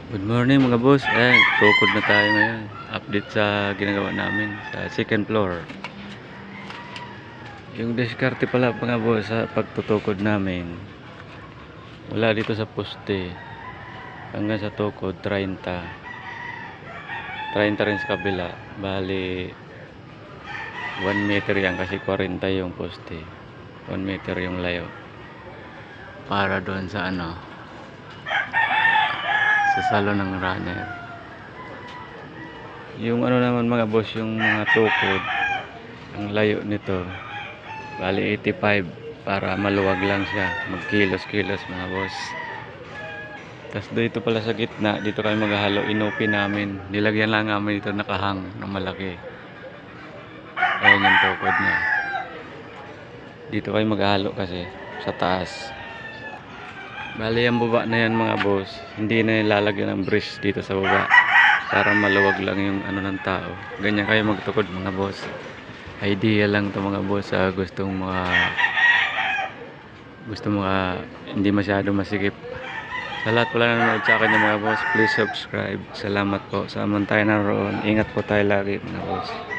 Good morning mga boss. Tukod na tayo ngayon. Update sa ginagawa namin sa second floor. Yung diskarte pala mga boss sa pagtutukod namin. Wala dito sa poste. Hanggang sa tukod 30. 30 rin sa kabila. Bali 1 meter yan kasi 40 yung poste. 1 meter yung layo. Para doon sa sa salon ng runner. Yung naman mga boss, yung mga tukod, ang layo nito bali 85 para maluwag lang siya, magkilos-kilos mga boss. Tapos dito pala sa gitna, dito kami maghahalo, inupin namin, nilagyan lang namin dito nakahang na malaki. Ayan yung tukod niya. Dito kayo maghahalo kasi sa taas. Bali ang baba na yan mga boss, hindi na nilalagyan ng bridge dito sa baba para maluwag lang yung ng tao. Ganyan kayo magtukod mga boss. Idea lang to mga boss sa gustong hindi masyado masikip. Sa lahat pala nanonood sa akin yung mga boss, please subscribe. Salamat po. Saan man tayo naroon, ingat po tayo lagi mga boss.